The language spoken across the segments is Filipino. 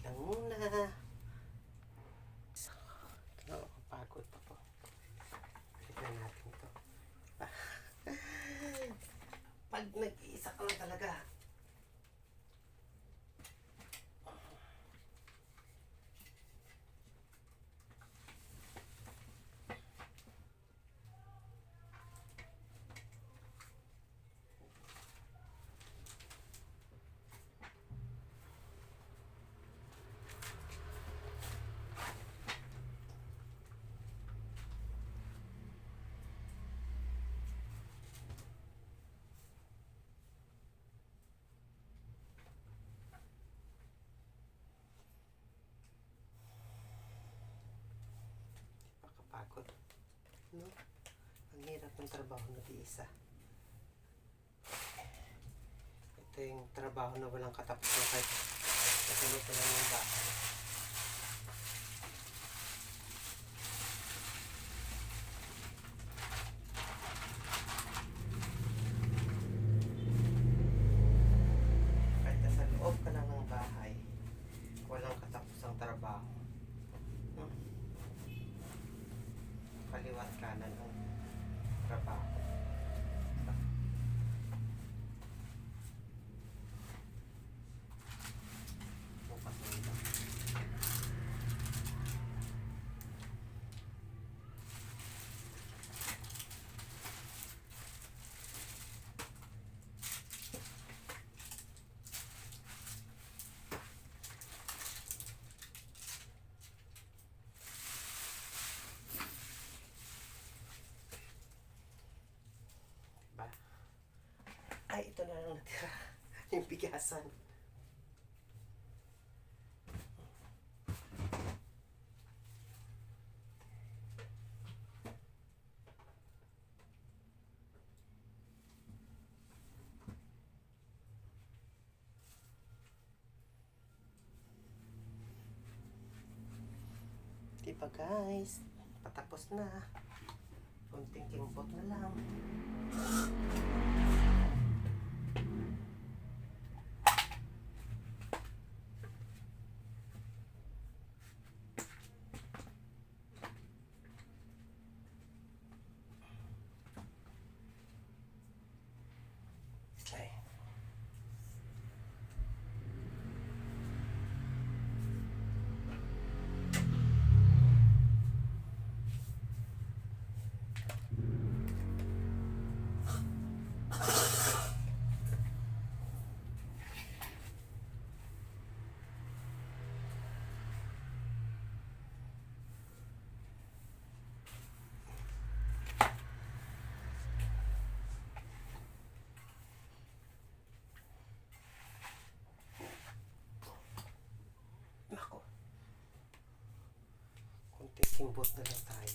lang muna. Nakakapagod ako. Tignan natin ito. Pag nag-iisa ka lang talaga. Pagod. No? Ang hirap ng trabaho na di-isa. Ito yung trabaho na walang katapusan kahit kasunod na lang ng bahay. Kahit nasa loob ka lang ng bahay, walang katapusang trabaho. No? Kaliwat kanan ng trabaho. Bukas mo ito. Ay, ito na lang natira. Yung bigasan. Diba guys? Patapos na. Kunting kimpot na lang. Nako. Kunting kimbot na lang tayo.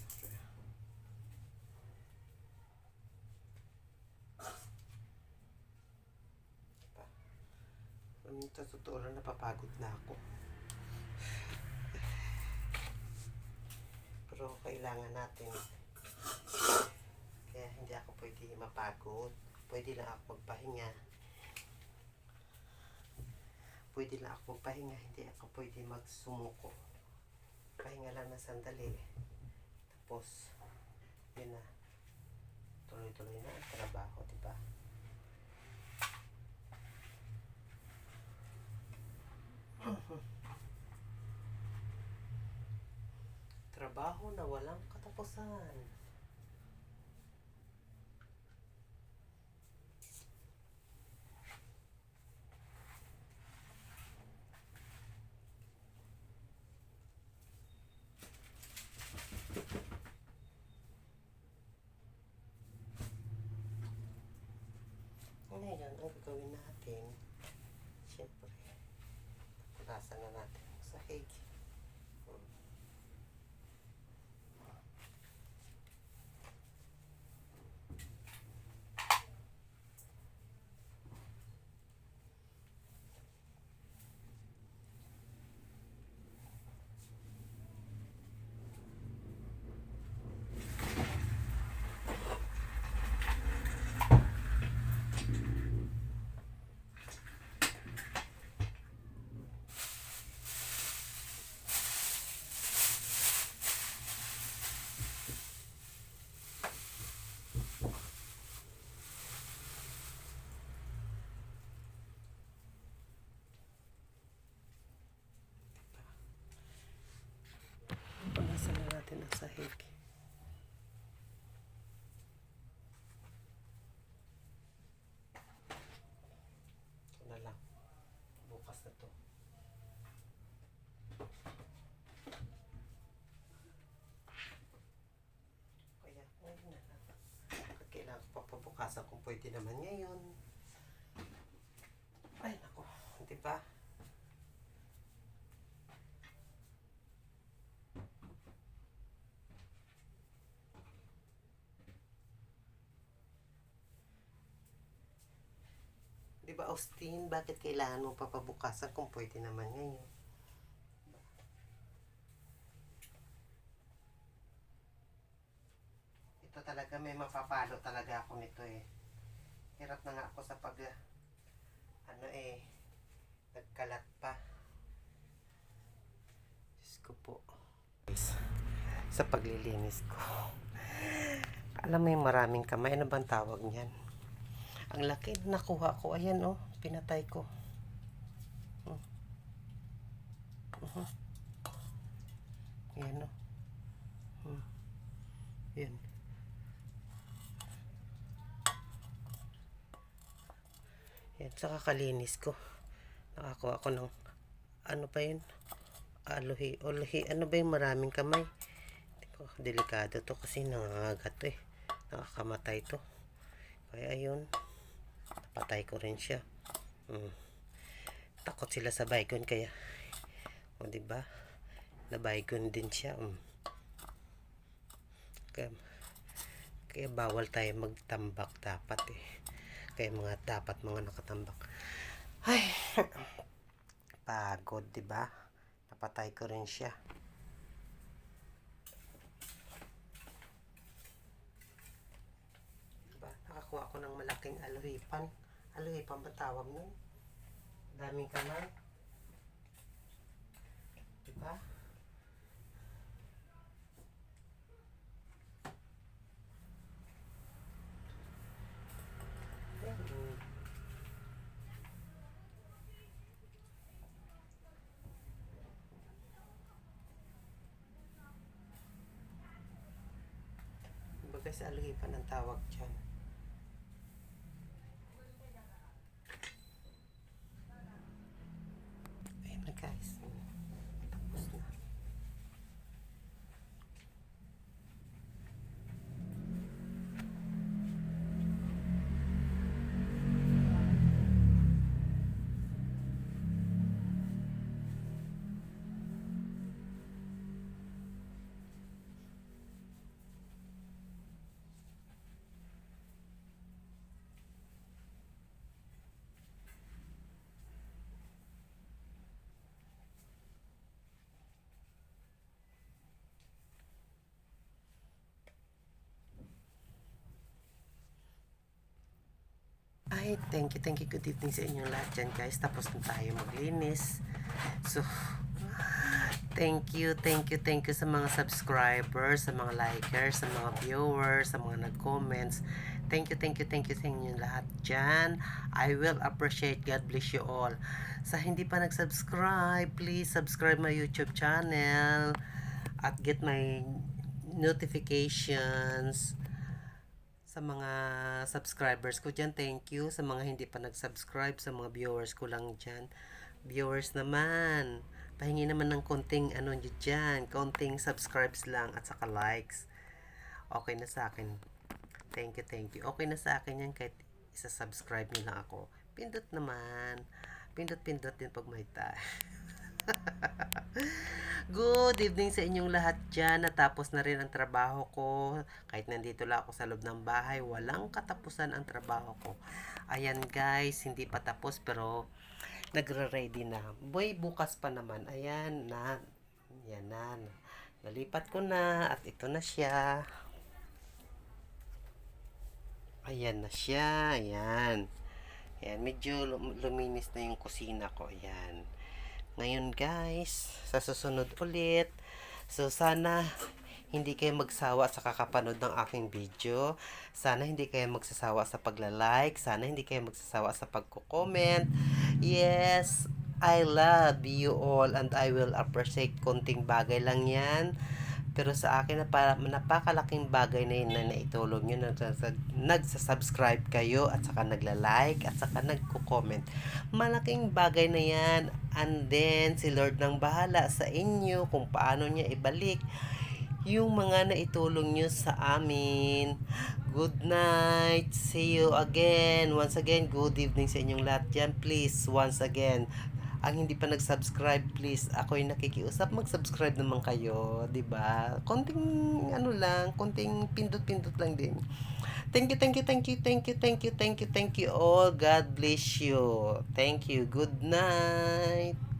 Sa totoo lang, napapagod na ako. Pero kailangan natin. Kaya hindi ako pwede mapagod. Pwede lang ako magpahinga. Pwede lang ako magpahinga. Hindi ako pwede magsumuko. Pahinga lang na sandali. Tapos, yun na. Tuloy-tuloy na ang trabaho, diba? Trabaho na walang katapusan. Ngayon, ang gagawin natin, siyempre, punasan na natin ang sahig. pwede naman ngayon. Ay, nako. Di ba? Di ba, Austin? Bakit kailangan mo papabukasan kung pwede naman ngayon? Ito talaga, may mapapalo talaga ako nito eh. Hirap na nga ako sa nagkalat pa. Diyos ko po. Sa paglilinis ko. Alam mo yung maraming kamay. Ano bang tawag niyan? Ang laki nakuha ko. Ayan oh. Pinatay ko. Ayan oh. Ayan. Yan, saka kalinis ko. Nakakuha ko ng, ano pa yun? Alohi. Ano ba yung maraming kamay? Delikado to kasi nangangagat to eh. Nakakamatay to. Kaya ayun. Napatay ko rin siya. Takot sila sa baygon kaya. O diba? Na baygon din siya. Kaya bawal tayo magtambak dapat eh. Kaya dapat mga nakatambak. Ay, pagod, diba? Napatay ko rin siya. Diba? Nakakuha ko ng malaking alohipan. Alohipan ba tawag nun? Daming kamay. Diba? Guys, alohipan ang tawag dyan. Ayun na guys. Tapos na. Ay, thank you. Good evening sa inyong lahat dyan guys. Tapos na tayo maglinis. So, thank you sa mga subscribers, sa mga likers, sa mga viewers, sa mga nag-comments. Thank you sa inyong lahat dyan. I will appreciate. God bless you all. Sa hindi pa nag-subscribe, please subscribe my YouTube channel at get my notifications. Sa mga subscribers ko dyan, thank you. Sa mga hindi pa nag-subscribe, sa mga viewers ko lang dyan. Viewers naman, pahingi naman ng konting ano dyan, konting subscribes lang at saka likes. Okay na sa akin. Thank you. Okay na sa akin yan kahit isa-subscribe nyo lang ako. Pindot naman. Pindot din pag may tayo. Good evening sa inyong lahat dyan. Natapos na rin ang trabaho ko. Kahit nandito lang ako sa loob ng bahay, walang katapusan ang trabaho ko. Ayan guys, hindi pa tapos pero nagre-ready na. Boy, bukas pa naman. Ayan na. Yan na. Nalipat ko na at ito na siya. Ayan na siya. Ayan. Ayan, medyo luminis na yung kusina ko. Ayan. Ngayon guys, sa susunod ulit. So sana hindi kayo magsawa sa kakapanood ng aking video. Sana hindi kayo magsasawa sa pagla-like. Sana hindi kayo magsasawa sa pagko-comment. Yes, I love you all and I will appreciate. Konting bagay lang yan. Pero sa akin, napakalaking bagay na yun na naitulong nyo. Nagsasubscribe kayo at saka nagla-like at saka nagko-comment. Malaking bagay na yan. And then, si Lord nang bahala sa inyo kung paano niya ibalik yung mga naitulong nyo sa amin. Good night. See you again. Once again, good evening sa inyong lahat dyan. Please, once again, ang hindi pa nag-subscribe, please, ako'y nakikiusap, mag-subscribe naman kayo, 'di ba? Konting ano lang, konting pindot-pindot lang din. Thank you, thank you, thank you, thank you, thank you, thank you, thank you all. God bless you. Thank you. Good night.